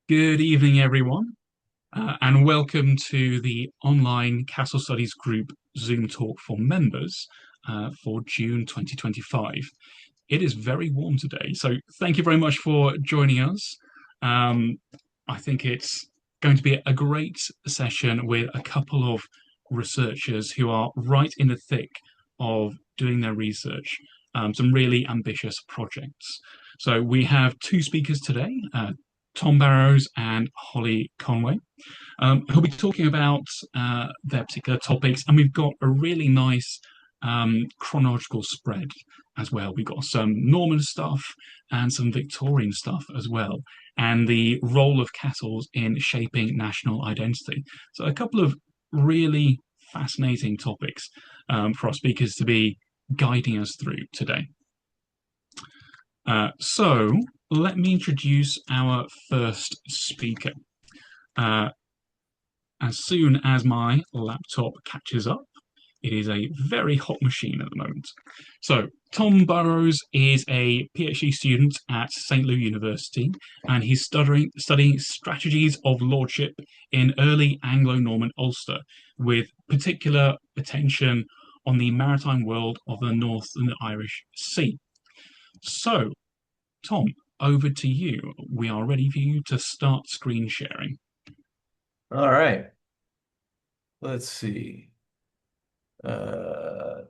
Good evening, everyone, and welcome to the online Castle Studies Group Zoom talk for members for June 2025. It is very warm today, so thank you very much for joining us. Um, I think it's going to be a great session with a couple of researchers who are right in the thick of doing their research, some really ambitious projects. So we have two speakers today, Tom Barrows and Holly Conway, who'll be talking about their particular topics. And we've got a really nice chronological spread as well. We've got some Norman stuff and some Victorian stuff as well, and the role of castles in shaping national identity. So, a couple of really fascinating topics for our speakers to be guiding us through today. So, let me introduce our first speaker. Uh, as soon as my laptop catches up, it is a very hot machine at the moment. So, Tom Burrows is a PhD student at St. Louis University, and he's studying strategies of lordship in early Anglo Norman Ulster, with particular attention on the maritime world of the North and the Irish Sea. So, Tom, over to you. We are ready for you to start screen sharing. All right. Let's see. I'm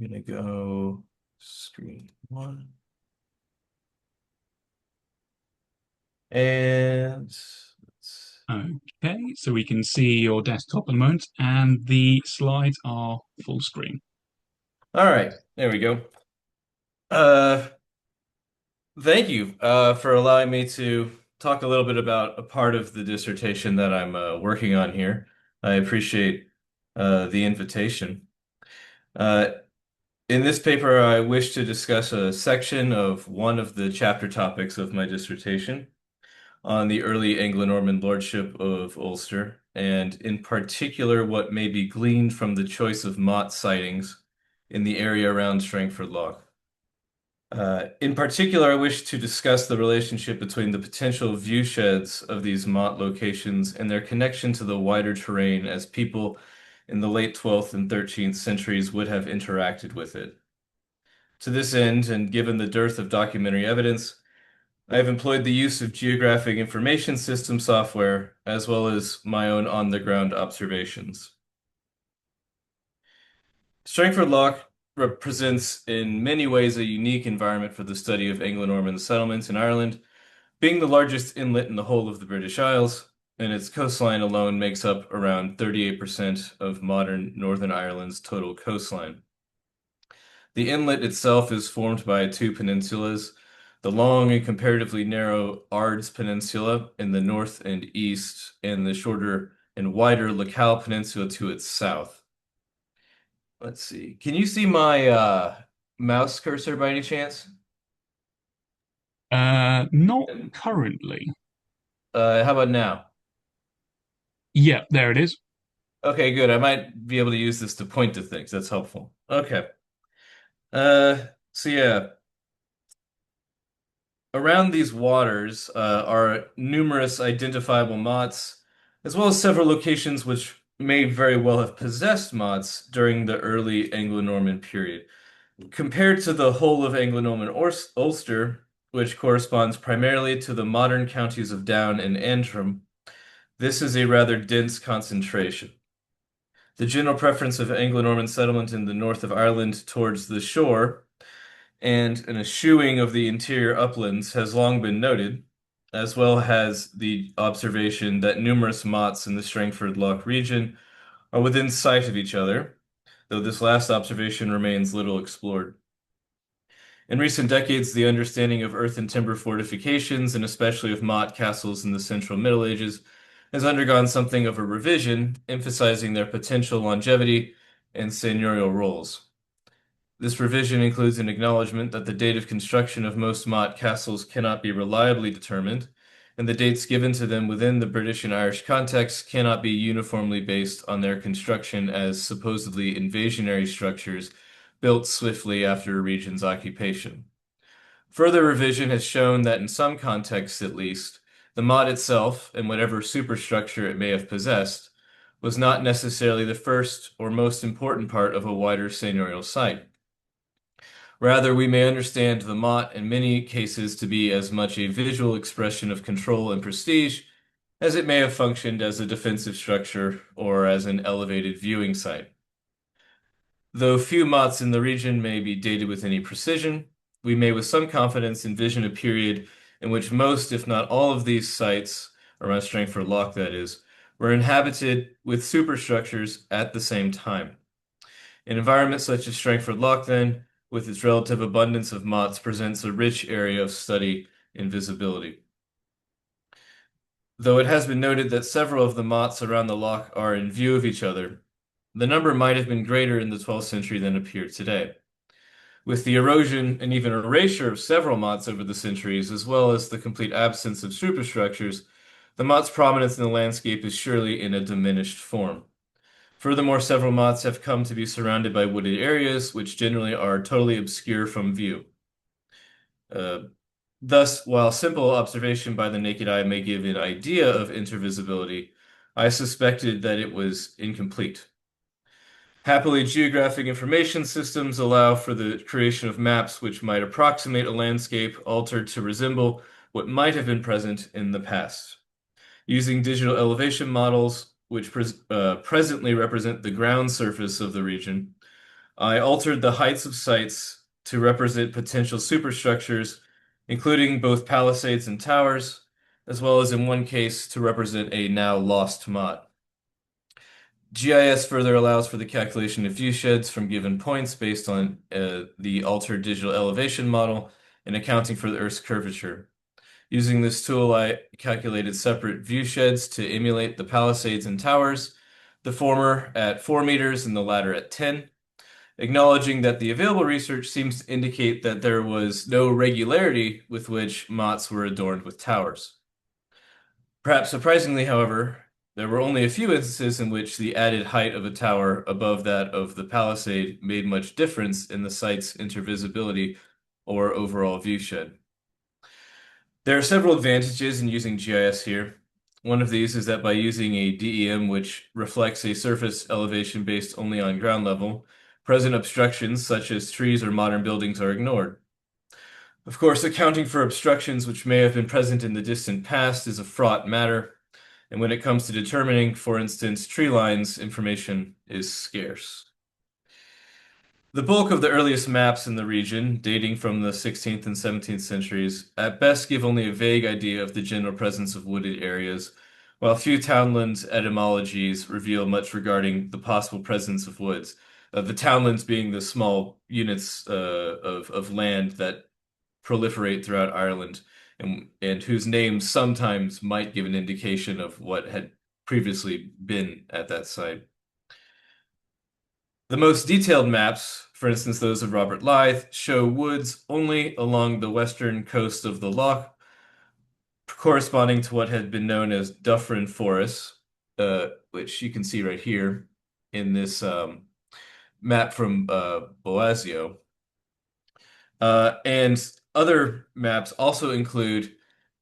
gonna go screen one. And Okay, so we can see your desktop at the moment, and the slides are full screen. all right, there we go. Uh, Thank you for allowing me to talk a little bit about a part of the dissertation that I'm working on here. I appreciate the invitation. Uh, in this paper, I wish to discuss a section of one of the chapter topics of my dissertation on the early Anglo-Norman lordship of Ulster, and in particular what may be gleaned from the choice of motte sightings in the area around Strangford Lough. In particular, I wish to discuss the relationship between the potential viewsheds of these motte locations and their connection to the wider terrain as people in the late 12th and 13th centuries would have interacted with it. To this end, and given the dearth of documentary evidence, I have employed the use of geographic information system software as well as my own on-the-ground observations. Strangford Lough represents in many ways a unique environment for the study of Anglo-Norman settlements in Ireland, being the largest inlet in the whole of the British Isles, and its coastline alone makes up around 38% of modern Northern Ireland's total coastline. The inlet itself is formed by two peninsulas, the long and comparatively narrow Ards Peninsula in the north and east, and the shorter and wider Lacale Peninsula to its south. Let's see. Can you see my mouse cursor by any chance? Not currently. How about now? Yeah, there it is. Okay, good. I might be able to use this to point to things. That's helpful. Okay. So yeah, around these waters are numerous identifiable mottes, as well as several locations which may very well have possessed mottes during the early Anglo-Norman period. Compared to the whole of Anglo-Norman Ulster, which corresponds primarily to the modern counties of Down and Antrim, this is a rather dense concentration. The general preference of Anglo-Norman settlement in the north of Ireland towards the shore and an eschewing of the interior uplands has long been noted, as well as the observation that numerous mottes in the Strangford Lough region are within sight of each other, though this last observation remains little explored. In recent decades, the understanding of earth and timber fortifications, and especially of motte castles in the Central Middle Ages, has undergone something of a revision, emphasizing their potential longevity and seigneurial roles. This revision includes an acknowledgement that the date of construction of most motte castles cannot be reliably determined, and the dates given to them within the British and Irish context cannot be uniformly based on their construction as supposedly invasionary structures built swiftly after a region's occupation. Further revision has shown that in some contexts at least, the mod itself, and whatever superstructure it may have possessed, was not necessarily the first or most important part of a wider seigneurial site. Rather, we may understand the motte in many cases to be as much a visual expression of control and prestige as it may have functioned as a defensive structure or as an elevated viewing site. Though few mottes in the region may be dated with any precision, we may with some confidence envision a period in which most, if not all, of these sites, around Strangford Lough that is, were inhabited with superstructures at the same time. An environment such as Strangford Lough, then, with its relative abundance of mottes, presents a rich area of study and visibility. Though it has been noted that several of the mottes around the loch are in view of each other, the number might have been greater in the 12th century than appears today. With the erosion and even erasure of several mottes over the centuries, as well as the complete absence of superstructures, the mott's prominence in the landscape is surely in a diminished form. Furthermore, several mottes have come to be surrounded by wooded areas, which generally are totally obscure from view. Uh, Thus, while simple observation by the naked eye may give an idea of intervisibility, I suspected that it was incomplete. Happily, geographic information systems allow for the creation of maps which might approximate a landscape altered to resemble what might have been present in the past. Using digital elevation models, which presently represent the ground surface of the region, I altered the heights of sites to represent potential superstructures, including both palisades and towers, as well as in one case to represent a now lost motte. GIS further allows for the calculation of viewsheds from given points based on the altered digital elevation model and accounting for the Earth's curvature. Using this tool, I calculated separate viewsheds to emulate the palisades and towers, the former at 4 meters and the latter at 10, acknowledging that the available research seems to indicate that there was no regularity with which mottes were adorned with towers. Perhaps surprisingly, however, there were only a few instances in which the added height of a tower above that of the palisade made much difference in the site's intervisibility or overall viewshed. There are several advantages in using GIS here. One of these is that by using a DEM which reflects a surface elevation based only on ground level, present obstructions such as trees or modern buildings are ignored. Of course, accounting for obstructions which may have been present in the distant past is a fraught matter, and when it comes to determining, for instance, tree lines, information is scarce. The bulk of the earliest maps in the region, dating from the 16th and 17th centuries, at best give only a vague idea of the general presence of wooded areas, while few townlands etymologies reveal much regarding the possible presence of woods. The townlands being the small units of land that proliferate throughout Ireland and whose names sometimes might give an indication of what had previously been at that site. The most detailed maps, for instance those of Robert Lythe, show woods only along the western coast of the loch, corresponding to what had been known as Dufferin forests, which you can see right here in this map from Boasio. And other maps also include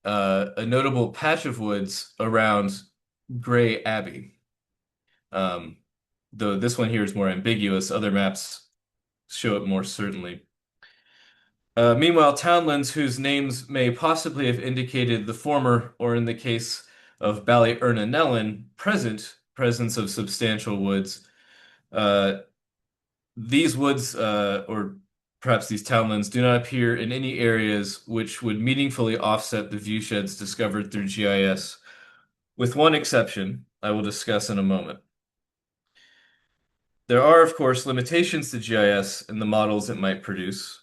a notable patch of woods around Grey Abbey. Though this one here is more ambiguous, other maps show it more certainly. Meanwhile, townlands whose names may possibly have indicated the former, or in the case of Ballyrnanellan, presence of substantial woods. These woods, or perhaps these townlands, do not appear in any areas which would meaningfully offset the viewsheds discovered through GIS, with one exception I will discuss in a moment. There are, of course, limitations to GIS and the models it might produce.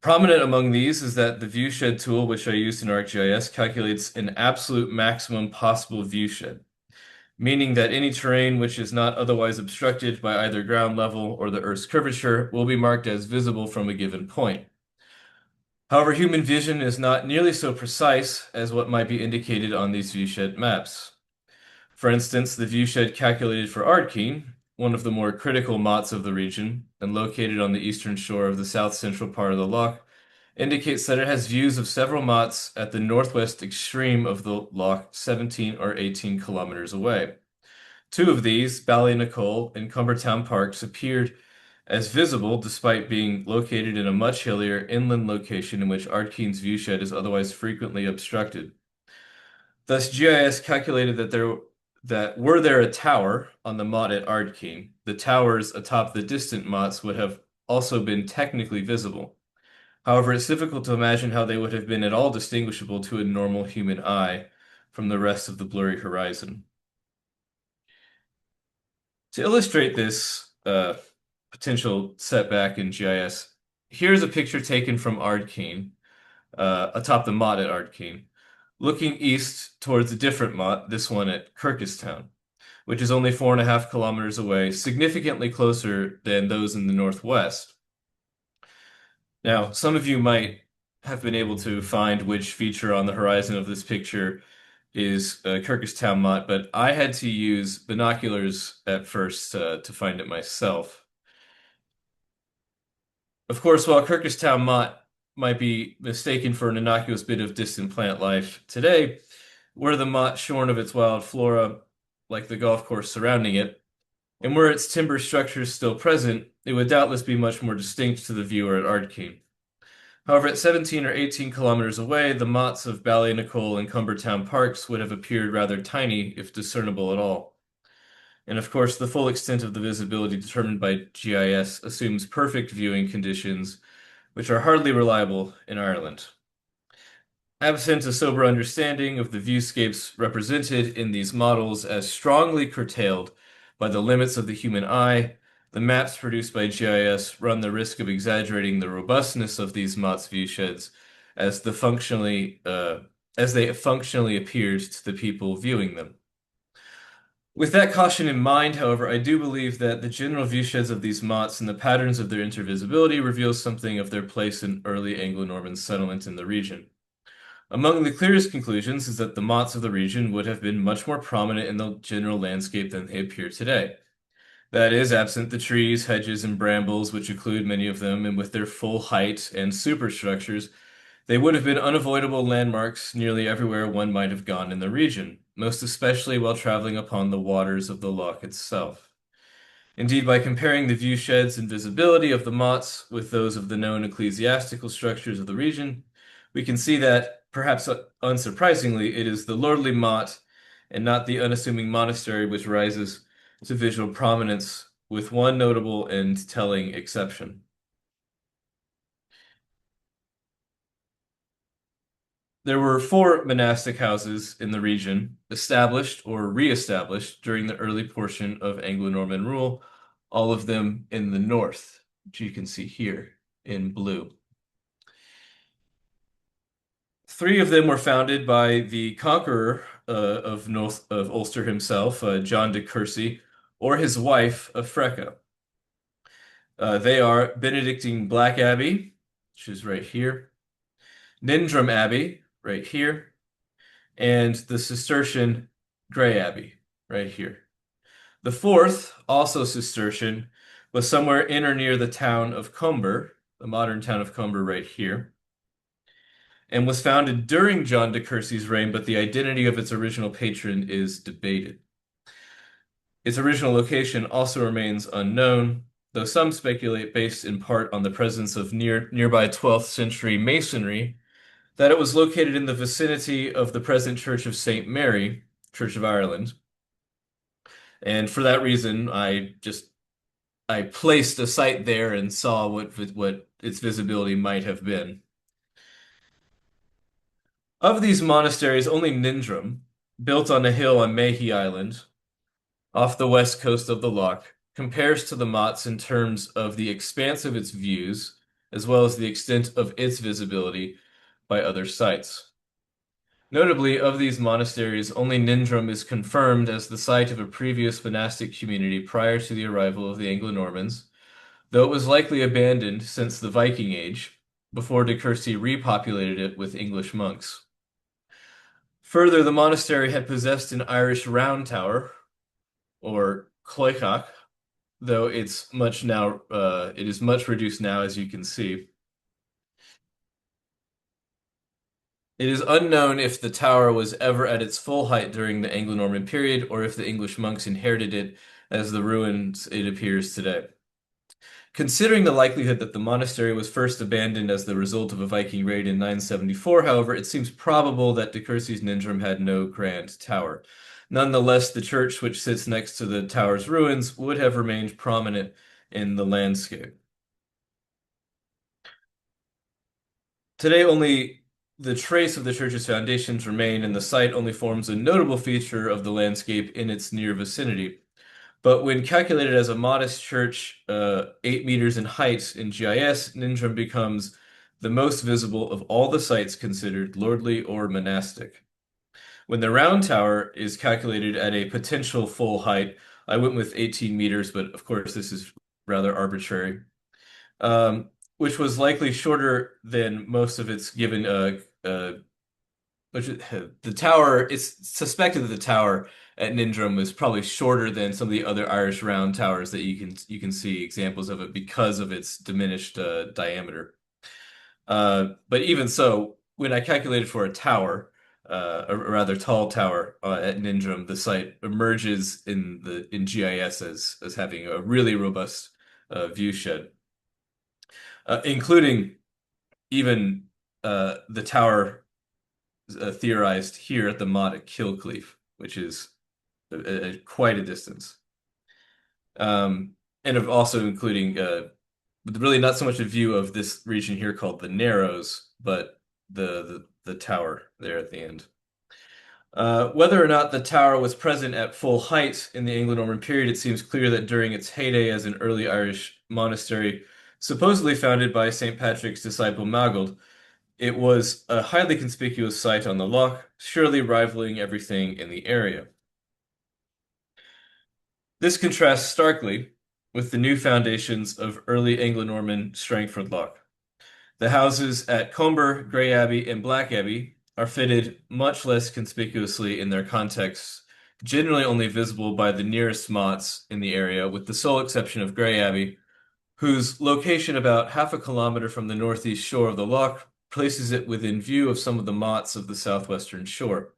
Prominent among these is that the viewshed tool, which I used in ArcGIS, calculates an absolute maximum possible viewshed, meaning that any terrain which is not otherwise obstructed by either ground level or the Earth's curvature will be marked as visible from a given point. However, human vision is not nearly so precise as what might be indicated on these viewshed maps. For instance, the viewshed calculated for Ardkeen, one of the more critical mottes of the region, and located on the eastern shore of the south-central part of the loch, indicates that it has views of several mottes at the northwest extreme of the loch, 17 or 18 kilometers away. Two of these, Ballynicol and Cumbertown Parks, appeared as visible despite being located in a much hillier inland location in which Ardkeen's viewshed is otherwise frequently obstructed. Thus, GIS calculated that were there a tower on the motte at Ardkeen, the towers atop the distant mottes would have also been technically visible. However, it's difficult to imagine how they would have been at all distinguishable to a normal human eye from the rest of the blurry horizon. To illustrate this potential setback in GIS, here's a picture taken from Ardkeen, atop the motte at Ardkeen, looking east towards a different motte, this one at Kirkestown, which is only 4.5 kilometers away, significantly closer than those in the northwest. Now, some of you might have been able to find which feature on the horizon of this picture is Kirkestown Motte, but I had to use binoculars at first to find it myself. Of course, while Kirkestown Motte might be mistaken for an innocuous bit of distant plant life today, were the motte shorn of its wild flora, like the golf course surrounding it, and were its timber structures still present, it would doubtless be much more distinct to the viewer at Ardkeen. However, at 17 or 18 kilometers away, the mottes of Ballynicol and Cumbertown Parks would have appeared rather tiny, if discernible at all. And of course, the full extent of the visibility determined by GIS assumes perfect viewing conditions, which are hardly reliable in Ireland. Absent a sober understanding of the viewscapes represented in these models as strongly curtailed by the limits of the human eye, the maps produced by GIS run the risk of exaggerating the robustness of these mottes viewsheds as as they functionally appeared to the people viewing them. With that caution in mind, however, I do believe that the general viewsheds of these mottes and the patterns of their intervisibility reveal something of their place in early Anglo-Norman settlement in the region. Among the clearest conclusions is that the mottes of the region would have been much more prominent in the general landscape than they appear today. That is, absent the trees, hedges, and brambles, which include many of them, and with their full height and superstructures, they would have been unavoidable landmarks nearly everywhere one might have gone in the region, most especially while traveling upon the waters of the loch itself. Indeed, by comparing the viewsheds and visibility of the mottes with those of the known ecclesiastical structures of the region, we can see that, perhaps unsurprisingly, it is the lordly motte and not the unassuming monastery which rises to visual prominence, with one notable and telling exception. There were four monastic houses in the region, established or re-established during the early portion of Anglo-Norman rule, all of them in the north, which you can see here in blue. Three of them were founded by the conqueror of Ulster himself, John de Courcy, or his wife, Frecha. They are Benedictine Black Abbey, which is right here, Nindrum Abbey, right here, and the Cistercian Grey Abbey, right here. The fourth, also Cistercian, was somewhere in or near the town of Comber, the modern town of Comber right here, and was founded during John de Courcy's reign, but the identity of its original patron is debated. Its original location also remains unknown, though some speculate, based in part on the presence of nearby 12th century masonry, that it was located in the vicinity of the present Church of St. Mary, Church of Ireland. And for that reason, I placed a site there and saw what its visibility might have been. Of these monasteries, only Nindrum, built on a hill on Mayhe Island, off the west coast of the loch, compares to the mottes in terms of the expanse of its views, as well as the extent of its visibility by other sites. Notably, of these monasteries, only Nindrum is confirmed as the site of a previous monastic community prior to the arrival of the Anglo-Normans, though it was likely abandoned since the Viking Age, before de Courcy repopulated it with English monks. Further, the monastery had possessed an Irish round tower, or cloicheach, though it is much reduced now, as you can see. It is unknown if the tower was ever at its full height during the Anglo-Norman period or if the English monks inherited it as the ruins it appears today. Considering the likelihood that the monastery was first abandoned as the result of a Viking raid in 974, however, it seems probable that De Courcy's Nindrum had no grand tower. Nonetheless, the church which sits next to the tower's ruins would have remained prominent in the landscape. Today, only the trace of the church's foundations remain, and the site only forms a notable feature of the landscape in its near vicinity. But when calculated as a modest church, 8 meters in height in GIS, Nindrum becomes the most visible of all the sites considered lordly or monastic. When the round tower is calculated at a potential full height, I went with 18 meters, but of course this is rather arbitrary, which was likely shorter than most of its given which the tower, it's suspected that the tower at Nindrum is probably shorter than some of the other Irish round towers that you can see examples of it because of its diminished diameter. But even so, when I calculated for a tower, a rather tall tower at Nindrum, the site emerges in GIS as having a really robust view shed, including even the tower theorized here at the Mott at Kilcleaf, which is quite a distance. And of also including really not so much a view of this region here called the Narrows, but the tower there at the end. Whether or not the tower was present at full height in the Anglo-Norman period, it seems clear that during its heyday as an early Irish monastery, supposedly founded by St. Patrick's disciple Magald, it was a highly conspicuous site on the loch, surely rivaling everything in the area. This contrasts starkly with the new foundations of early Anglo-Norman Strangford Loch. The houses at Comber, Grey Abbey, and Black Abbey are fitted much less conspicuously in their contexts, generally only visible by the nearest mottes in the area, with the sole exception of Grey Abbey, whose location about half a kilometer from the northeast shore of the loch places it within view of some of the mottes of the southwestern shore.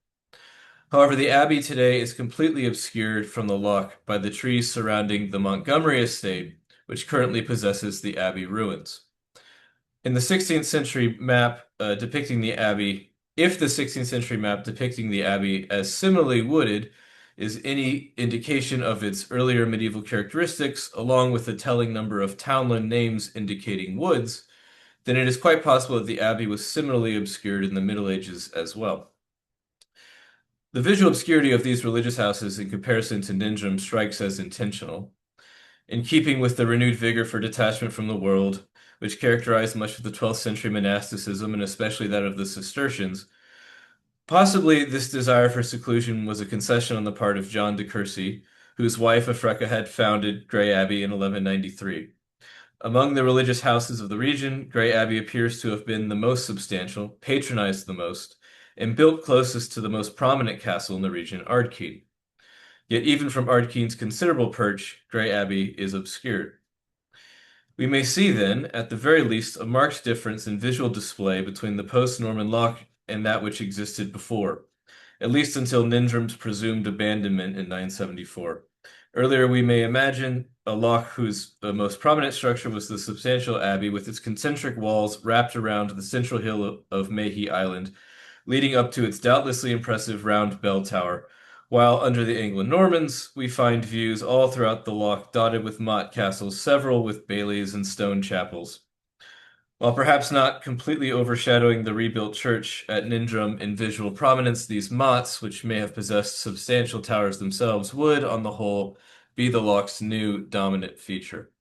However, the abbey today is completely obscured from the loch by the trees surrounding the Montgomery estate, which currently possesses the abbey ruins. In the 16th century map depicting the abbey, if the 16th century map depicting the abbey as similarly wooded is any indication of its earlier medieval characteristics, along with the telling number of townland names indicating woods, then it is quite possible that the abbey was similarly obscured in the Middle Ages as well. The visual obscurity of these religious houses in comparison to Nindrum strikes as intentional. In keeping with the renewed vigor for detachment from the world, which characterized much of the 12th century monasticism and especially that of the Cistercians, possibly this desire for seclusion was a concession on the part of John de Courcy, whose wife Effrecca had founded Grey Abbey in 1193. Among the religious houses of the region, Grey Abbey appears to have been the most substantial, patronized the most, and built closest to the most prominent castle in the region, Ardkey. Yet even from Ardkeen's considerable perch, Grey Abbey is obscured. We may see then, at the very least, a marked difference in visual display between the post-Norman loch and that which existed before, at least until Nindrum's presumed abandonment in 974. Earlier, we may imagine a loch whose most prominent structure was the substantial abbey with its concentric walls wrapped around the central hill of Mayhe Island, leading up to its doubtlessly impressive round bell tower, while under the Anglo-Normans we find views all throughout the loch dotted with motte castles, several with baileys and stone chapels. While perhaps not completely overshadowing the rebuilt church at Nindrum in visual prominence, these mottes, which may have possessed substantial towers themselves, would, on the whole, be the loch's new dominant feature.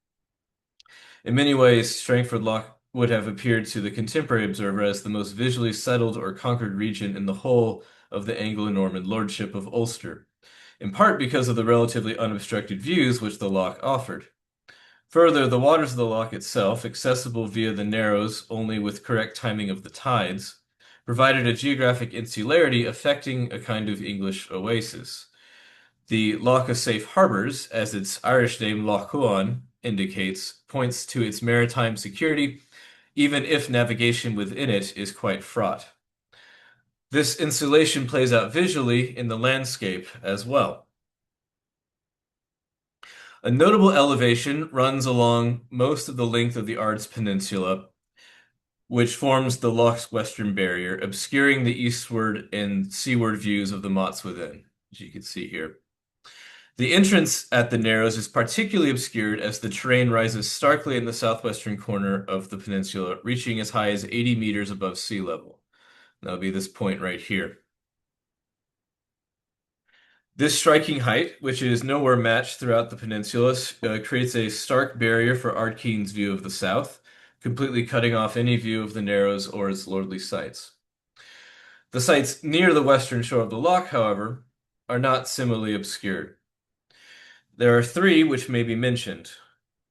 In many ways, Strangford Loch would have appeared to the contemporary observer as the most visually settled or conquered region in the whole of the Anglo-Norman lordship of Ulster, in part because of the relatively unobstructed views which the loch offered. Further, the waters of the loch itself, accessible via the Narrows only with correct timing of the tides, provided a geographic insularity affecting a kind of English oasis. The Loch of Safe Harbors, as its Irish name Loch Huon indicates, points to its maritime security, even if navigation within it is quite fraught. This insulation plays out visually in the landscape as well. A notable elevation runs along most of the length of the Ards Peninsula, which forms the loch's western barrier, obscuring the eastward and seaward views of the mottes within, as you can see here. The entrance at the Narrows is particularly obscured as the terrain rises starkly in the southwestern corner of the peninsula, reaching as high as 80 meters above sea level. That'll be this point right here. This striking height, which is nowhere matched throughout the peninsula, creates a stark barrier for Ardkeen's view of the south, completely cutting off any view of the Narrows or its lordly sites. The sites near the western shore of the loch, however, are not similarly obscured. There are three which may be mentioned,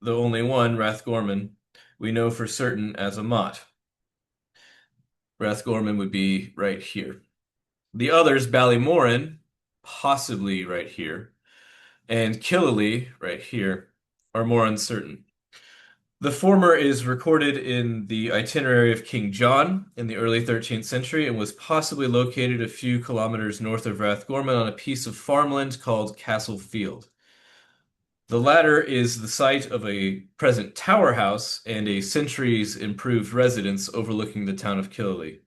though only one, Rathgorman, we know for certain as a motte. Rathgorman would be right here. The others, Ballymoran, possibly right here, and Killaloe, right here, are more uncertain. The former is recorded in the itinerary of King John in the early 13th century and was possibly located a few kilometers north of Rathgorman on a piece of farmland called Castle Field. The latter is the site of a present tower house and a centuries improved residence overlooking the town of Killaloe.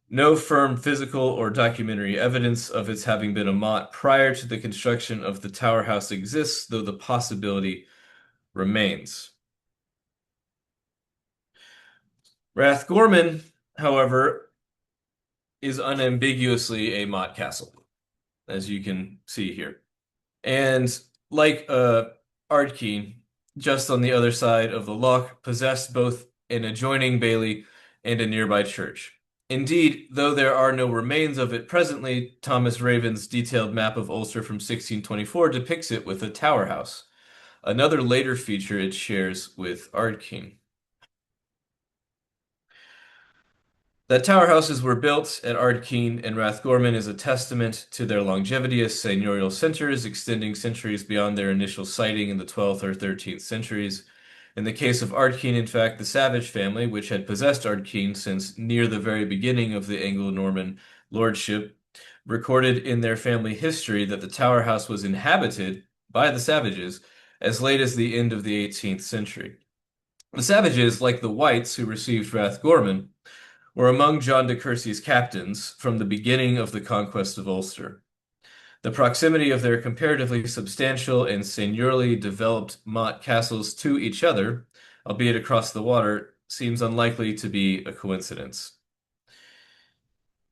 No firm physical or documentary evidence of its having been a motte prior to the construction of the tower house exists, though the possibility remains. Rathgorman, however, is unambiguously a motte castle, as you can see here. And like Ardkeen, just on the other side of the loch, possessed both an adjoining bailey and a nearby church. Indeed, though there are no remains of it presently, Thomas Raven's detailed map of Ulster from 1624 depicts it with a tower house, another later feature it shares with Ardkeen. That tower houses were built at Ardkeen and Rathgorman is a testament to their longevity as seigneurial centers, extending centuries beyond their initial siting in the 12th or 13th centuries. In the case of Ardkeen, in fact, the Savage family, which had possessed Ardkeen since near the very beginning of the Anglo-Norman lordship, recorded in their family history that the tower house was inhabited by the Savages as late as the end of the 18th century. The Savages, like the Whites who received Rathgorman, were among John de Courcy's captains from the beginning of the conquest of Ulster. The proximity of their comparatively substantial and seigneurially developed motte castles to each other, albeit across the water, seems unlikely to be a coincidence.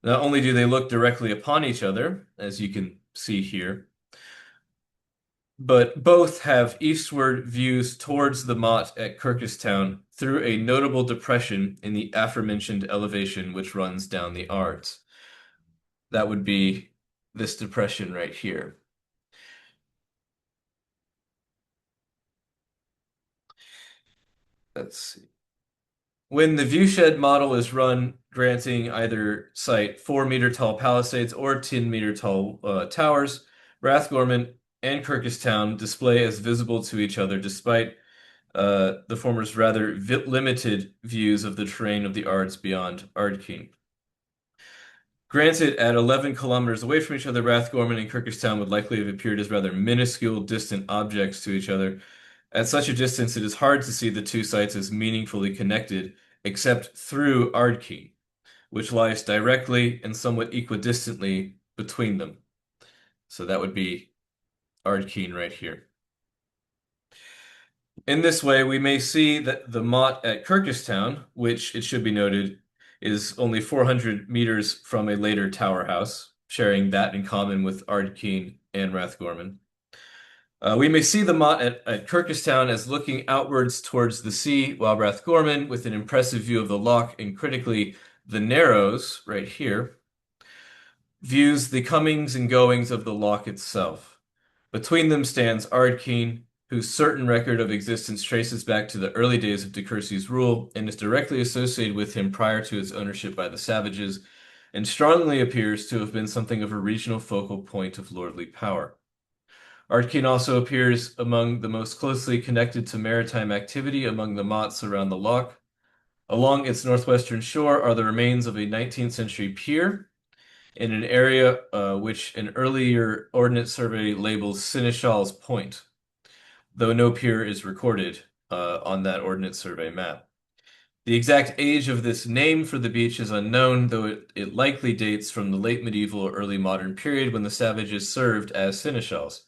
Not only do they look directly upon each other, as you can see here, but both have eastward views towards the motte at Kirkestown through a notable depression in the aforementioned elevation which runs down the Ards. That would be this depression right here. Let's see. When the viewshed model is run, granting either site 4-meter tall palisades or 10-meter tall towers, Rathgorman and Kirkestown display as visible to each other despite the former's rather limited views of the terrain of the Ards beyond Ardkeen. Granted, at 11 kilometers away from each other, Rathgorman and Kirkestown would likely have appeared as rather minuscule, distant objects to each other. At such a distance, it is hard to see the two sites as meaningfully connected, except through Ardkeen, which lies directly and somewhat equidistantly between them. So that would be Ardkeen right here. In this way, we may see that the motte at Kirkestown, which it should be noted is only 400 meters from a later tower house, sharing that in common with Ardkeen and Rathgorman. We may see the motte at Kirkestown as looking outwards towards the sea, while Rathgorman, with an impressive view of the loch and critically the Narrows, right here, views the comings and goings of the loch itself. Between them stands Ardkeen, whose certain record of existence traces back to the early days of de Courcy's rule and is directly associated with him prior to its ownership by the Savages, and strongly appears to have been something of a regional focal point of lordly power. Ardkeen also appears among the most closely connected to maritime activity among the mottes around the loch, Along its northwestern shore are the remains of a 19th century pier in an area which an earlier ordnance survey labels Seneschal's Point, though no pier is recorded on that ordnance survey map. The exact age of this name for the beach is unknown, though it likely dates from the late medieval or early modern period when the savages served as seneschals.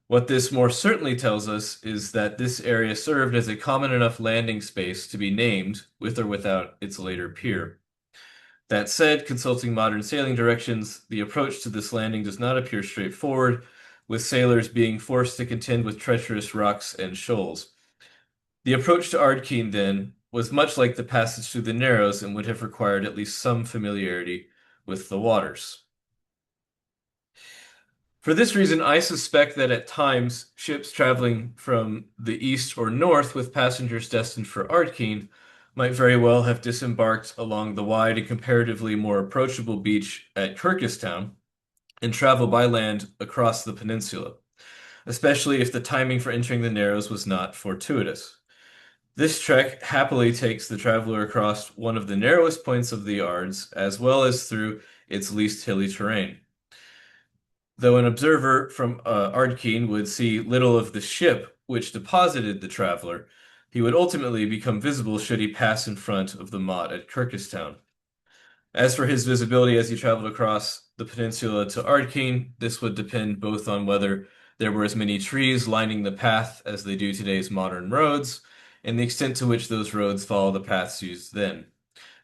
What this more certainly tells us is that this area served as a common enough landing space to be named, with or without its later pier. That said, consulting modern sailing directions, the approach to this landing does not appear straightforward, with sailors being forced to contend with treacherous rocks and shoals. The approach to Ardkeen, then, was much like the passage through the Narrows and would have required at least some familiarity with the waters. For this reason, I suspect that at times ships traveling from the east or north with passengers destined for Ardkeen might very well have disembarked along the wide and comparatively more approachable beach at Kirkistown and traveled by land across the peninsula, especially if the timing for entering the Narrows was not fortuitous. This trek happily takes the traveler across one of the narrowest points of the Ards, as well as through its least hilly terrain. Though an observer from Ardkeen would see little of the ship which deposited the traveler, he would ultimately become visible should he pass in front of the motte at Kirkistown. As for his visibility as he traveled across the peninsula to Ardkeen, this would depend both on whether there were as many trees lining the path as they do today's modern roads, and the extent to which those roads follow the paths used then.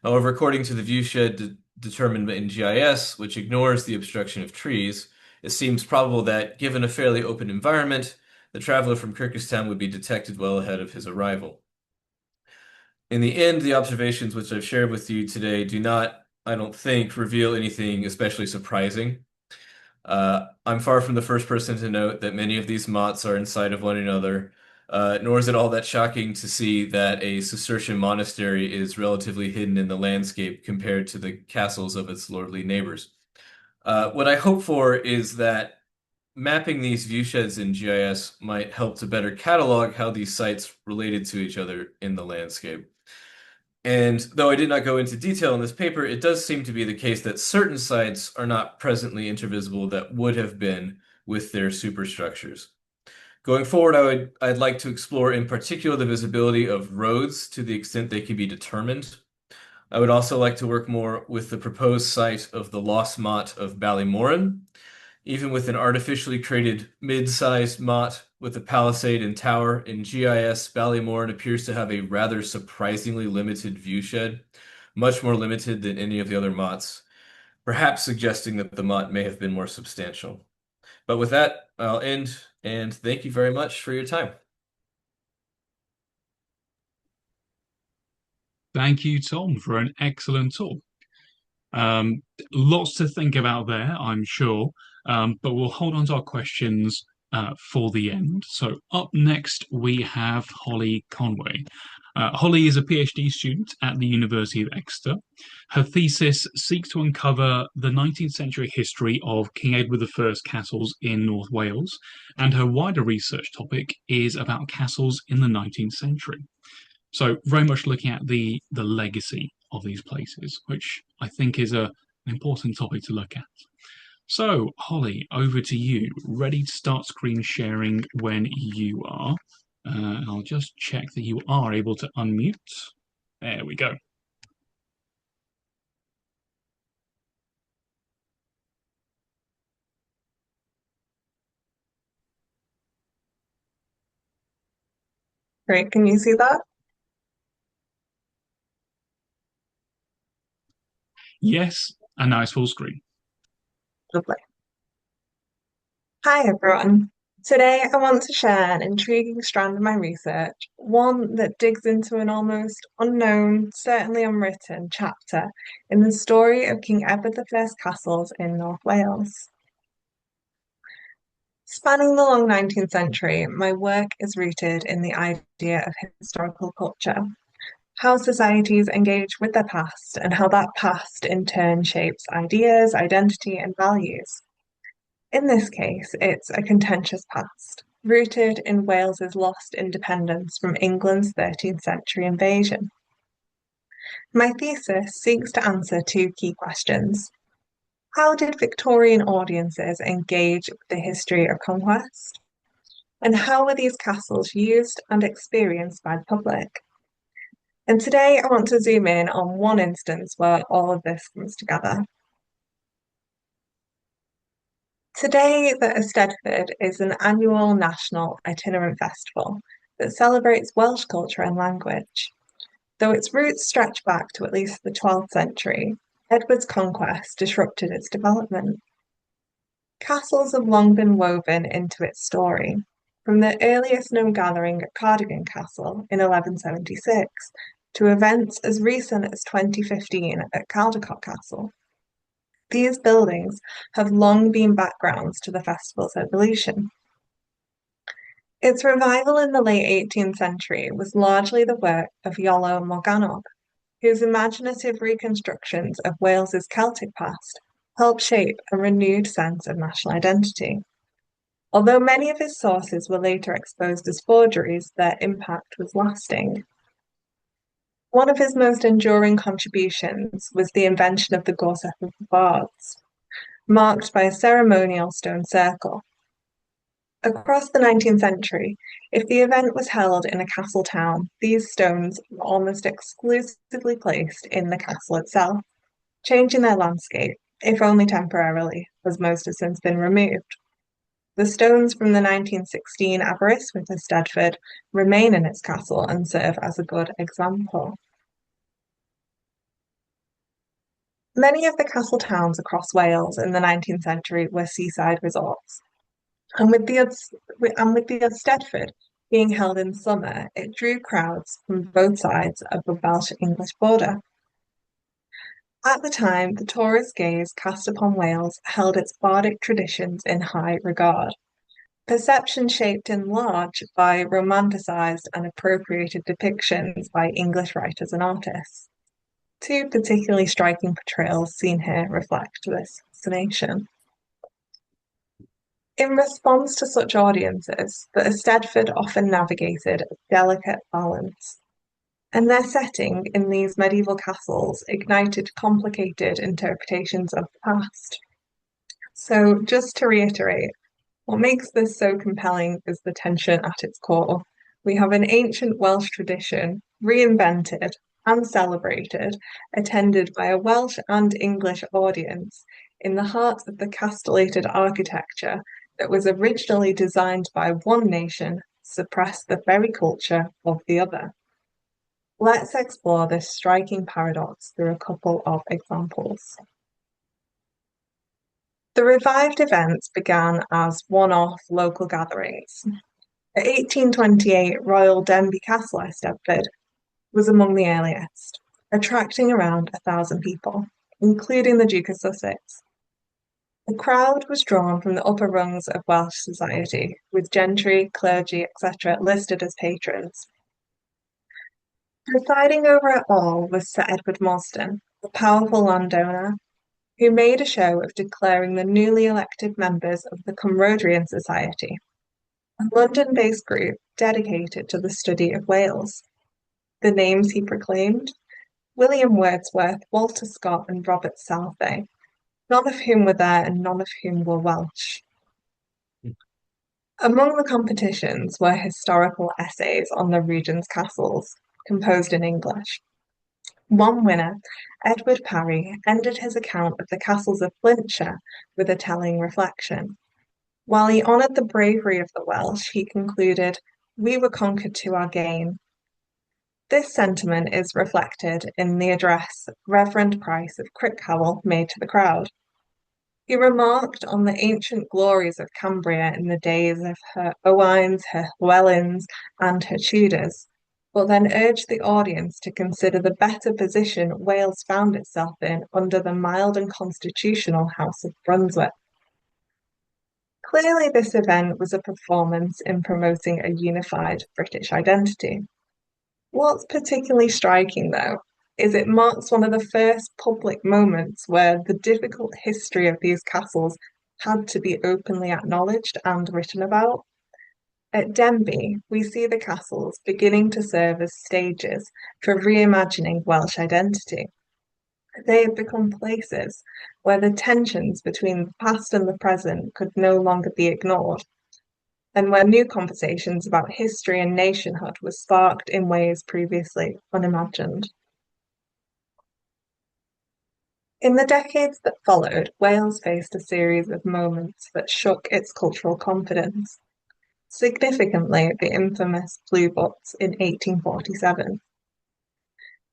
However, according to the viewshed determined in GIS, which ignores the obstruction of trees, it seems probable that, given a fairly open environment, the traveler from Kirkistown would be detected well ahead of his arrival. In the end, the observations which I've shared with you today do not, I don't think, reveal anything especially surprising. I'm far from the first person to note that many of these mottes are in sight of one another, nor is it all that shocking to see that a Cistercian monastery is relatively hidden in the landscape compared to the castles of its lordly neighbors. What I hope for is that mapping these viewsheds in GIS might help to better catalog how these sites related to each other in the landscape. And though I did not go into detail in this paper, it does seem to be the case that certain sites are not presently intervisible that would have been with their superstructures. Going forward, I'd like to explore in particular the visibility of roads to the extent they can be determined. I would also like to work more with the proposed site of the Lost Motte of Ballymoran. Even with an artificially created mid-sized motte with a palisade and tower in GIS, Ballymoran appears to have a rather surprisingly limited viewshed, much more limited than any of the other mottes, perhaps suggesting that the motte may have been more substantial. But with that, I'll end, and thank you very much for your time. Thank you, Tom, for an excellent talk. Um, Lots to think about there, I'm sure, but we'll hold on to our questions for the end. So, up next, we have Holly Conway. Holly is a PhD student at the University of Exeter. Her thesis seeks to uncover the 19th century history of King Edward I's castles in North Wales, and her wider research topic is about castles in the 19th century. So very much looking at the legacy of these places, which I think is an important topic to look at. So, Holly, over to you. Ready to start screen sharing when you are. I'll just check that you are able to unmute. There we go. Great. Can you see that? Yes, and now it's full screen. Lovely. Hi, everyone. Today, I want to share an intriguing strand of my research, one that digs into an almost unknown, certainly unwritten chapter in the story of King Edward I's castles in North Wales. Spanning the long 19th century, my work is rooted in the idea of historical culture, how societies engage with their past, and how that past in turn shapes ideas, identity, and values. In this case, it's a contentious past, rooted in Wales's lost independence from England's 13th century invasion. My thesis seeks to answer two key questions. How did Victorian audiences engage with the history of conquest? And how were these castles used and experienced by the public? And today I want to zoom in on one instance where all of this comes together. Today, the Eisteddfod is an annual national itinerant festival that celebrates Welsh culture and language. Though its roots stretch back to at least the 12th century, Edward's conquest disrupted its development. Castles have long been woven into its story, from the earliest known gathering at Cardigan Castle in 1176 to events as recent as 2015 at Caldecott Castle. These buildings have long been backgrounds to the festival's evolution. Its revival in the late 18th century was largely the work of Iolo Morgannwg, whose imaginative reconstructions of Wales's Celtic past helped shape a renewed sense of national identity. Although many of his sources were later exposed as forgeries, their impact was lasting. One of his most enduring contributions was the invention of the Gorsedd of the Bards, marked by a ceremonial stone circle. Across the 19th century, if the event was held in a castle town, these stones were almost exclusively placed in the castle itself, changing their landscape, if only temporarily, as most have since been removed. The stones from the 1916 Aberystwyth Eisteddfod remain in its castle and serve as a good example. Many of the castle towns across Wales in the 19th century were seaside resorts. And with the Eisteddfod being held in summer, it drew crowds from both sides of the Welsh-English border. At the time, the tourist gaze cast upon Wales held its bardic traditions in high regard. Perception shaped in large by romanticised and appropriated depictions by English writers and artists. Two particularly striking portrayals seen here reflect this fascination. In response to such audiences, the Eisteddfod often navigated a delicate balance, and their setting in these medieval castles ignited complicated interpretations of the past. So, just to reiterate, what makes this so compelling is the tension at its core. We have an ancient Welsh tradition, reinvented and celebrated, attended by a Welsh and English audience, in the heart of the castellated architecture that was originally designed by one nation to suppress the very culture of the other. Let's explore this striking paradox through a couple of examples. The revived events began as one-off local gatherings. The 1828 Royal Denbigh Castle Eisteddfod was among the earliest, attracting around 1,000 people, including the Duke of Sussex. The crowd was drawn from the upper rungs of Welsh society, with gentry, clergy, etc. listed as patrons. Presiding over it all was Sir Edward Mosden, the powerful landowner, who made a show of declaring the newly elected members of the Cymrodrian Society, a London-based group dedicated to the study of Wales. The names he proclaimed: William Wordsworth, Walter Scott, and Robert Southey, none of whom were there and none of whom were Welsh. Among the competitions were historical essays on the region's castles, composed in English. One winner, Edward Parry, ended his account of the castles of Flintshire with a telling reflection. While he honoured the bravery of the Welsh, he concluded, "We were conquered to our gain." This sentiment is reflected in the address Reverend Price of Crickhowell made to the crowd. He remarked on the ancient glories of Cambria in the days of her Owens, her Llewellyns, and her Tudors, but then urged the audience to consider the better position Wales found itself in under the mild and constitutional House of Brunswick. Clearly, this event was a performance in promoting a unified British identity. What's particularly striking, though, is it marks one of the first public moments where the difficult history of these castles had to be openly acknowledged and written about. At Denbigh, we see the castles beginning to serve as stages for reimagining Welsh identity. They had become places where the tensions between the past and the present could no longer be ignored, and where new conversations about history and nationhood were sparked in ways previously unimagined. In the decades that followed, Wales faced a series of moments that shook its cultural confidence. Significantly, the infamous Blue Books in 1847.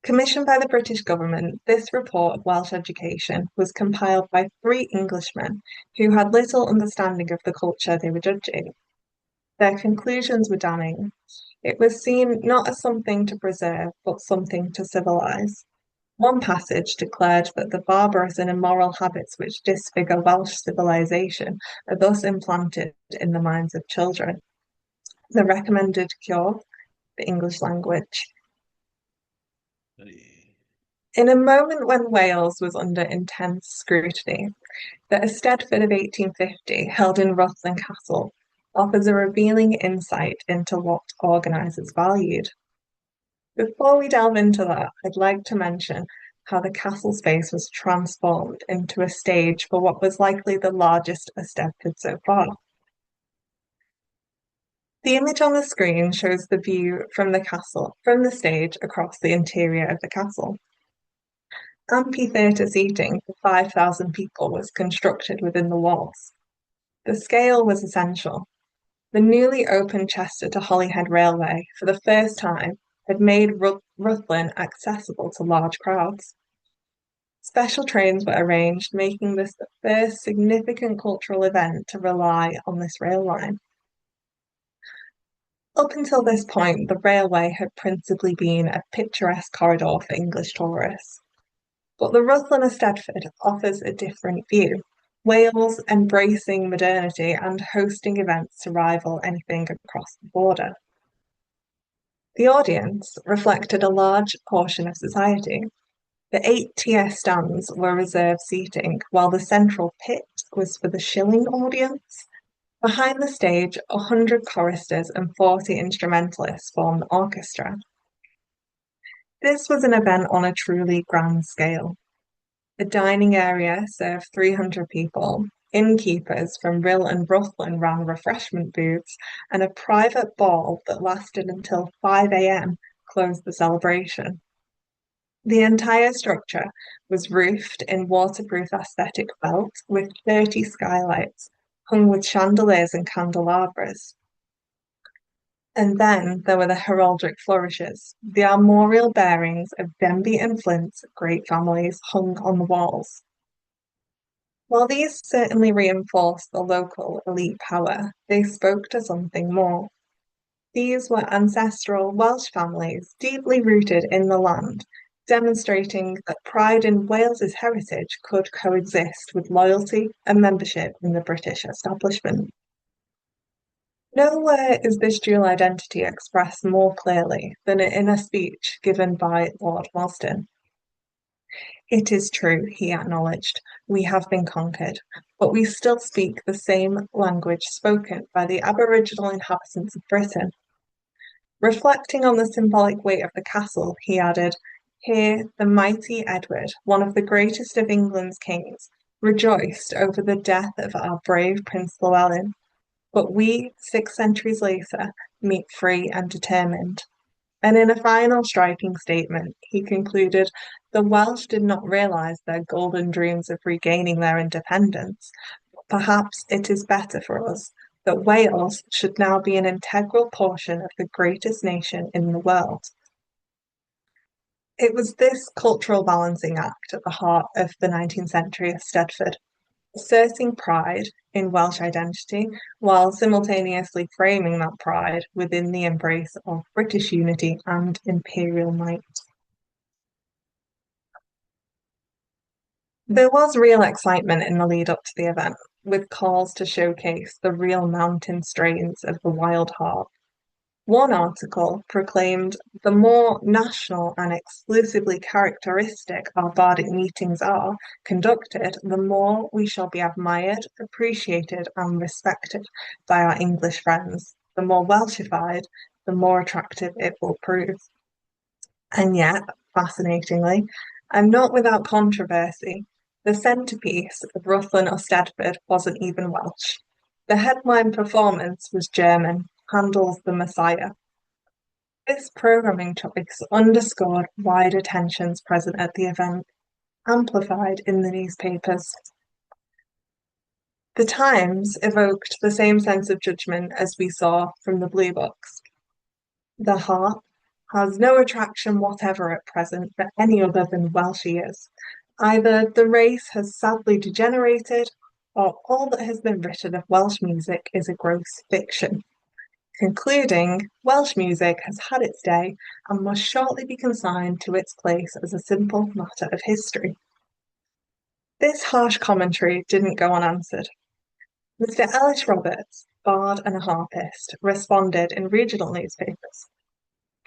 Commissioned by the British government, this report of Welsh education was compiled by three Englishmen who had little understanding of the culture they were judging. Their conclusions were damning. It was seen not as something to preserve, but something to civilise. One passage declared that the barbarous and immoral habits which disfigure Welsh civilization are thus implanted in the minds of children. The recommended cure, the English language. In a moment when Wales was under intense scrutiny, the Eisteddfod of 1850, held in Rutland Castle, offers a revealing insight into what organisers valued. Before we delve into that, I'd like to mention how the castle space was transformed into a stage for what was likely the largest Eisteddfod so far. The image on the screen shows the view from the stage across the interior of the castle. Amphitheatre seating for 5,000 people was constructed within the walls. The scale was essential. The newly opened Chester to Holyhead Railway, for the first time, had made Rutland accessible to large crowds. Special trains were arranged, making this the first significant cultural event to rely on this rail line. Up until this point, the railway had principally been a picturesque corridor for English tourists. But the Rutland Eisteddfod offers a different view, Wales embracing modernity and hosting events to rival anything across the border. The audience reflected a large portion of society. The 8-tier stands were reserved seating, while the central pit was for the shilling audience. Behind the stage, 100 choristers and 40 instrumentalists formed the orchestra. This was an event on a truly grand scale. The dining area served 300 people. Innkeepers from Rill and Rutland ran refreshment booths, and a private ball that lasted until 5 a.m. closed the celebration. The entire structure was roofed in waterproof aesthetic felt with 30 skylights, hung with chandeliers and candelabras. And then there were the heraldic flourishes, the armorial bearings of Denbigh and Flint's great families hung on the walls. While these certainly reinforced the local elite power, they spoke to something more. These were ancestral Welsh families deeply rooted in the land, demonstrating that pride in Wales's heritage could coexist with loyalty and membership in the British establishment. Nowhere is this dual identity expressed more clearly than in a speech given by Lord Marsden. "It is true," he acknowledged, "we have been conquered, but we still speak the same language spoken by the Aboriginal inhabitants of Britain." Reflecting on the symbolic weight of the castle, he added, "Here the mighty Edward, one of the greatest of England's kings, rejoiced over the death of our brave Prince Llewellyn. But we, 6 centuries later, meet free and determined." And in a final striking statement, he concluded, "The Welsh did not realise their golden dreams of regaining their independence. Perhaps it is better for us that Wales should now be an integral portion of the greatest nation in the world." It was this cultural balancing act at the heart of the 19th century Eisteddfod, asserting pride in Welsh identity while simultaneously framing that pride within the embrace of British unity and imperial might. There was real excitement in the lead up to the event, with calls to showcase the real mountain strains of the wild harp. One article proclaimed, "The more national and exclusively characteristic our bardic meetings are conducted, the more we shall be admired, appreciated, and respected by our English friends." the more Welshified, the more attractive it will prove. And yet, fascinatingly, and not without controversy, the centrepiece of Rutland or Stedford wasn't even Welsh. The headline performance was German, Handel's The Messiah. This programming choice underscored wider tensions present at the event, amplified in the newspapers. The Times evoked the same sense of judgment as we saw from the Blue Books. The harp has no attraction whatever at present for any other than Welsh ears. Either the race has sadly degenerated, or all that has been written of Welsh music is a gross fiction. Concluding, Welsh music has had its day and must shortly be consigned to its place as a simple matter of history. This harsh commentary didn't go unanswered. Mr. Ellis Roberts, bard and a harpist, responded in regional newspapers.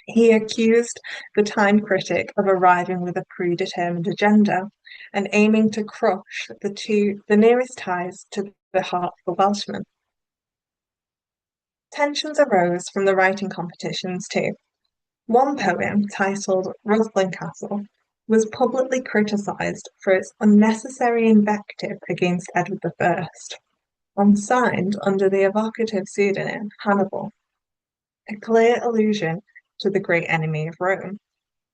He accused the Time critic of arriving with a predetermined agenda and aiming to crush the nearest ties to the harp for Welshmen. Tensions arose from the writing competitions too. One poem, titled Rutland Castle, was publicly criticised for its unnecessary invective against Edward I, and signed under the evocative pseudonym Hannibal, a clear allusion to the great enemy of Rome.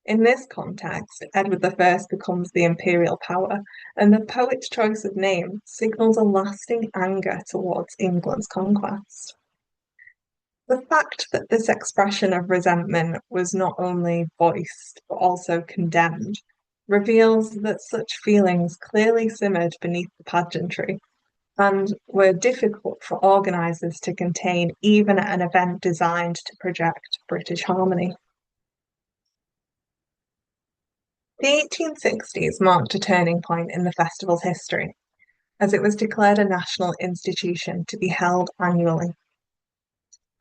In this context, Edward I becomes the imperial power, and the poet's choice of name signals a lasting anger towards England's conquest. The fact that this expression of resentment was not only voiced but also condemned reveals that such feelings clearly simmered beneath the pageantry and were difficult for organisers to contain even at an event designed to project British harmony. The 1860s marked a turning point in the festival's history, as it was declared a national institution to be held annually.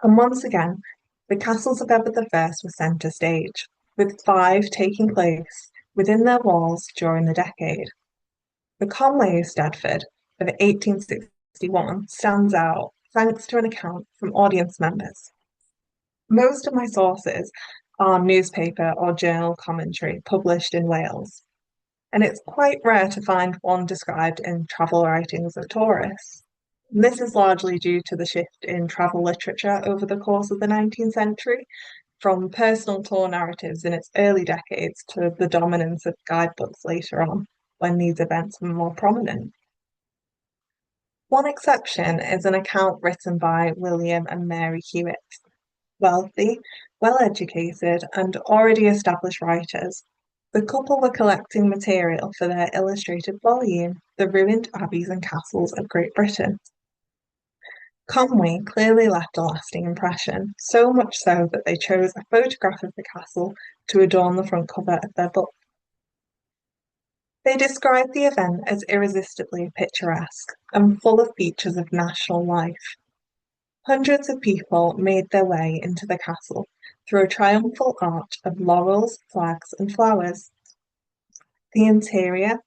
And once again, the castles of Edward I were centre stage, with 5 taking place within their walls during the decade. The Conway of Stedford of 1861 stands out thanks to an account from audience members. Most of my sources are newspaper or journal commentary published in Wales, and it's quite rare to find one described in travel writings of tourists. This is largely due to the shift in travel literature over the course of the 19th century, from personal tour narratives in its early decades to the dominance of guidebooks later on, when these events were more prominent. One exception is an account written by William and Mary Hewitt. Wealthy, well-educated, and already established writers, the couple were collecting material for their illustrated volume, The Ruined Abbeys and Castles of Great Britain. Conway clearly left a lasting impression, so much so that they chose a photograph of the castle to adorn the front cover of their book. They described the event as irresistibly picturesque and full of features of national life. Hundreds of people made their way into the castle through a triumphal arch of laurels, flags, and flowers. The interior,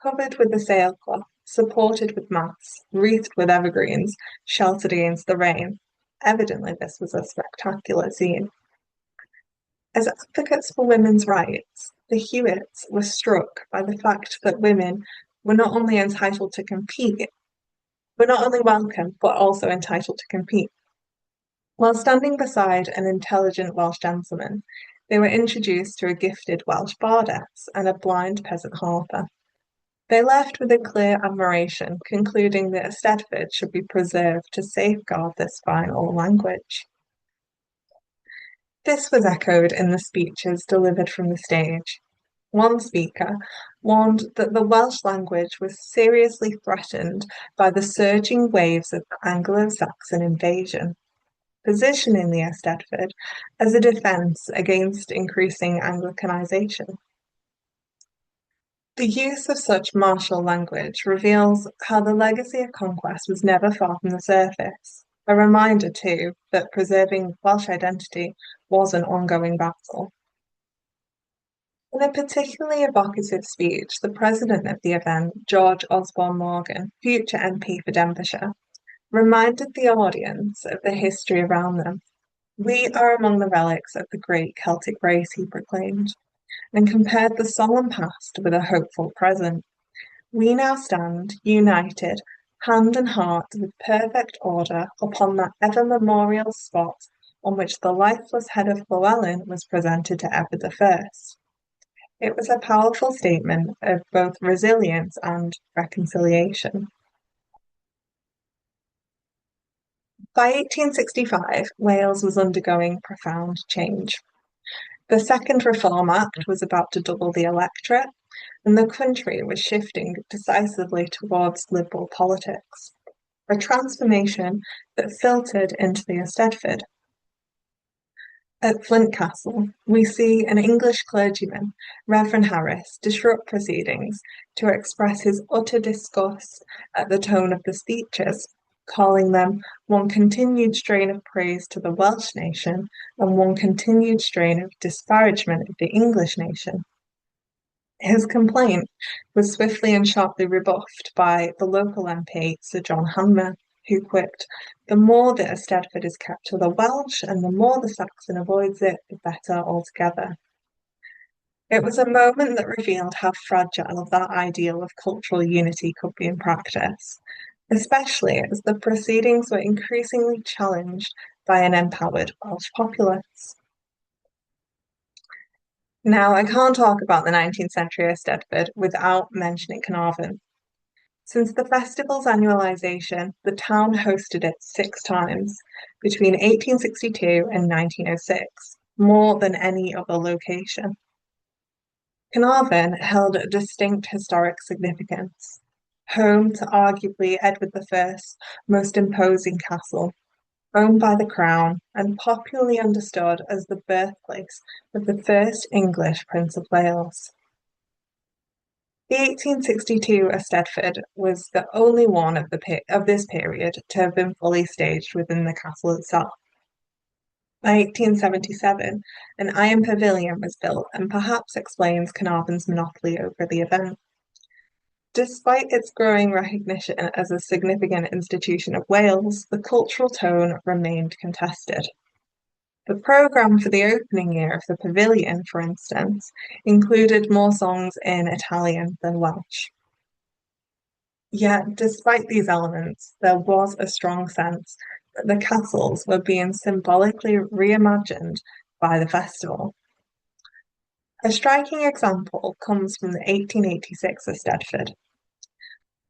covered with a sailcloth, supported with mats, wreathed with evergreens, sheltered against the rain. Evidently, this was a spectacular scene. As advocates for women's rights, the Hewitts were struck by the fact that women were not only entitled to compete, were not only welcome, but also entitled to compete. While standing beside an intelligent Welsh gentleman, they were introduced to a gifted Welsh bardess and a blind peasant harper. They left with a clear admiration, concluding that Stedford should be preserved to safeguard this fine old language. This was echoed in the speeches delivered from the stage. One speaker warned that the Welsh language was seriously threatened by the surging waves of Anglo-Saxon invasion, positioning the Eisteddfod as a defence against increasing Anglicanization. The use of such martial language reveals how the legacy of conquest was never far from the surface, a reminder, too, that preserving Welsh identity was an ongoing battle. In a particularly evocative speech, the president of the event, George Osborne Morgan, future MP for Denbighshire, reminded the audience of the history around them. We are among the relics of the great Celtic race, he proclaimed, and compared the solemn past with a hopeful present. We now stand, united, hand and heart, with perfect order, upon that ever-memorial spot on which the lifeless head of Llewellyn was presented to Edward I. It was a powerful statement of both resilience and reconciliation. By 1865, Wales was undergoing profound change. The Second Reform Act was about to double the electorate, and the country was shifting decisively towards liberal politics, a transformation that filtered into the Eisteddfod. At Flint Castle, we see an English clergyman, Reverend Harris, disrupt proceedings to express his utter disgust at the tone of the speeches, calling them one continued strain of praise to the Welsh nation and one continued strain of disparagement of the English nation. His complaint was swiftly and sharply rebuffed by the local MP, Sir John Hanmer, who quipped, "The more the Eisteddfod is kept to the Welsh, and the more the Saxon avoids it, the better altogether." It was a moment that revealed how fragile that ideal of cultural unity could be in practice, especially as the proceedings were increasingly challenged by an empowered Welsh populace. Now, I can't talk about the 19th century Eisteddfod without mentioning Carnarvon. Since the festival's annualisation, the town hosted it 6 times, between 1862 and 1906, more than any other location. Carnarvon held a distinct historic significance, home to arguably Edward I's most imposing castle, owned by the Crown and popularly understood as the birthplace of the first English Prince of Wales. The 1862 Eisteddfod was the only one of this period to have been fully staged within the castle itself. By 1877, an iron pavilion was built and perhaps explains Carnarvon's monopoly over the event. Despite its growing recognition as a significant institution of Wales, the cultural tone remained contested. The programme for the opening year of the pavilion, for instance, included more songs in Italian than Welsh. Yet, despite these elements, there was a strong sense that the castles were being symbolically reimagined by the festival. A striking example comes from the 1886 Eisteddfod.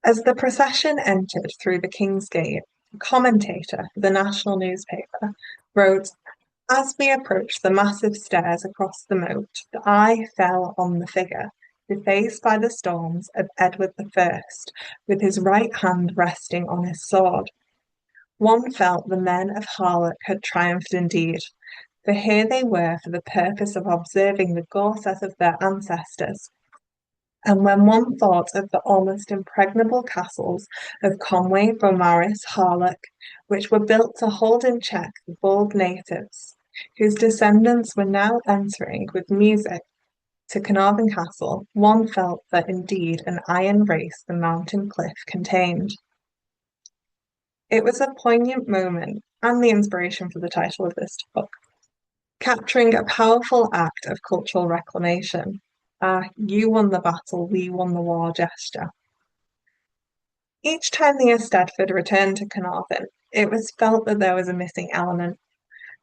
As the procession entered through the King's Gate, a commentator for the national newspaper wrote, "As we approached the massive stairs across the moat, the eye fell on the figure, defaced by the storms, of Edward I, with his right hand resting on his sword. One felt the men of Harlech had triumphed indeed, for here they were for the purpose of observing the gorset of their ancestors. And when one thought of the almost impregnable castles of Conway, Beaumaris, Harlech, which were built to hold in check the bold natives, whose descendants were now entering with music to Carnarvon Castle, one felt that indeed an iron race the mountain cliff contained." It was a poignant moment, and the inspiration for the title of this book, capturing a powerful act of cultural reclamation. You won the battle, we won the war gesture. Each time the Eisteddfod returned to Carnarvon, it was felt that there was a missing element,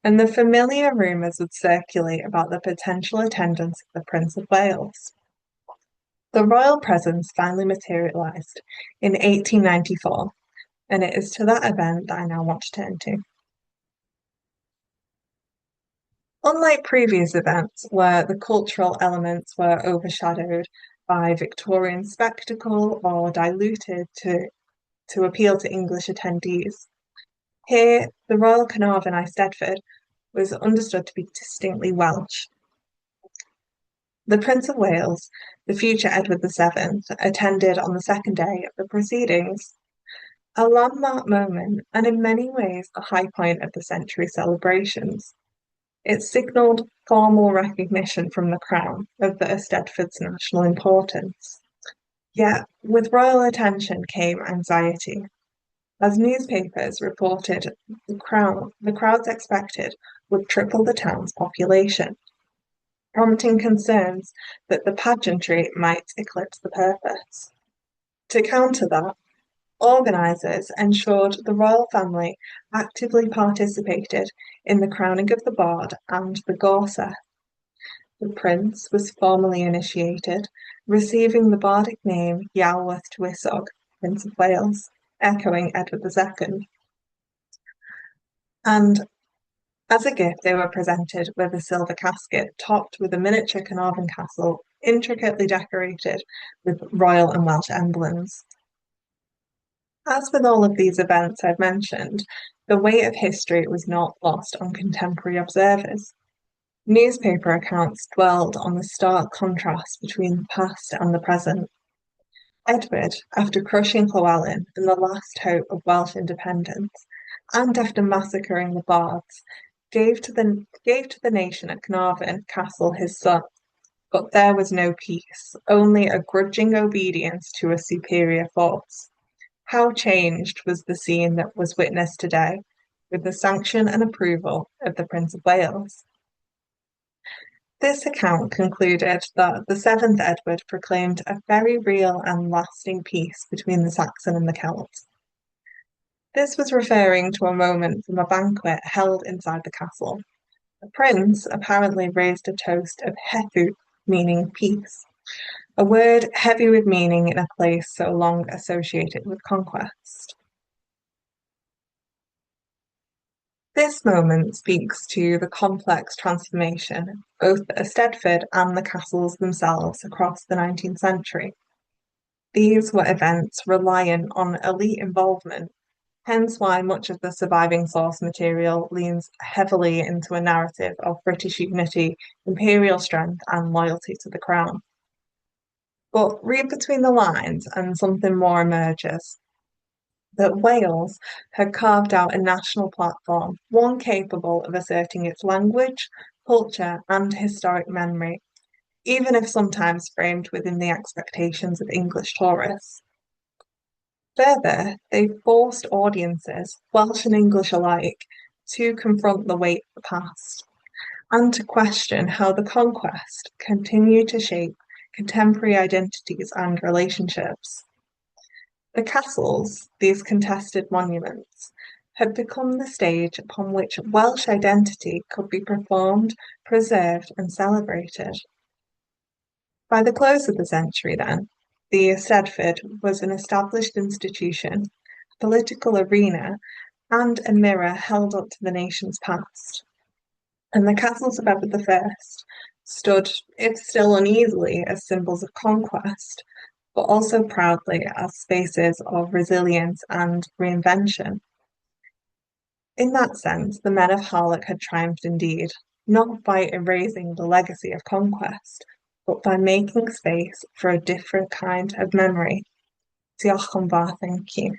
and the familiar rumours would circulate about the potential attendance of the Prince of Wales. The royal presence finally materialised in 1894, and it is to that event that I now want to turn to. Unlike previous events where the cultural elements were overshadowed by Victorian spectacle or diluted to appeal to English attendees, here the Royal Carnarvon Eisteddfod was understood to be distinctly Welsh. The Prince of Wales, the future Edward VII, attended on the second day of the proceedings, a landmark moment and in many ways the high point of the century celebrations. It signalled formal recognition from the Crown of the Eisteddfod's national importance. Yet, with royal attention came anxiety. as newspapers reported the crowds expected would triple the town's population, prompting concerns that the pageantry might eclipse the purpose. To counter that, organisers ensured the royal family actively participated in the crowning of the bard and the gorser. The prince was formally initiated, receiving the bardic name Iarwerth Tywysog, Prince of Wales, echoing Edward II. And as a gift, they were presented with a silver casket topped with a miniature Carnarvon castle, intricately decorated with royal and Welsh emblems. As with all of these events I've mentioned, the weight of history was not lost on contemporary observers. Newspaper accounts dwelled on the stark contrast between the past and the present. Edward, after crushing Llywelyn and the last hope of Welsh independence, and after massacring the bards, gave to the nation at Carnarvon Castle his son. But there was no peace, only a grudging obedience to a superior force. How changed was the scene that was witnessed today, with the sanction and approval of the Prince of Wales. This account concluded that the seventh Edward proclaimed a very real and lasting peace between the Saxon and the Celts. This was referring to a moment from a banquet held inside the castle. The prince apparently raised a toast of hethu, meaning peace, a word heavy with meaning in a place so long associated with conquest. This moment speaks to the complex transformation, both at Eisteddfod and the castles themselves across the 19th century. These were events reliant on elite involvement, hence why much of the surviving source material leans heavily into a narrative of British unity, imperial strength, and loyalty to the crown. But read between the lines and something more emerges. That Wales had carved out a national platform, one capable of asserting its language, culture, and historic memory, even if sometimes framed within the expectations of English tourists. Further, they forced audiences, Welsh and English alike, to confront the weight of the past, and to question how the conquest continued to shape contemporary identities and relationships. The castles, these contested monuments, had become the stage upon which Welsh identity could be performed, preserved, and celebrated. By the close of the century, then, the Eisteddfod was an established institution, a political arena, and a mirror held up to the nation's past. And the castles of Edward I stood, if still uneasily, as symbols of conquest, but also proudly as spaces of resilience and reinvention. In that sense, the men of Harlech had triumphed indeed, not by erasing the legacy of conquest, but by making space for a different kind of memory. Diolch yn fawr, thank you.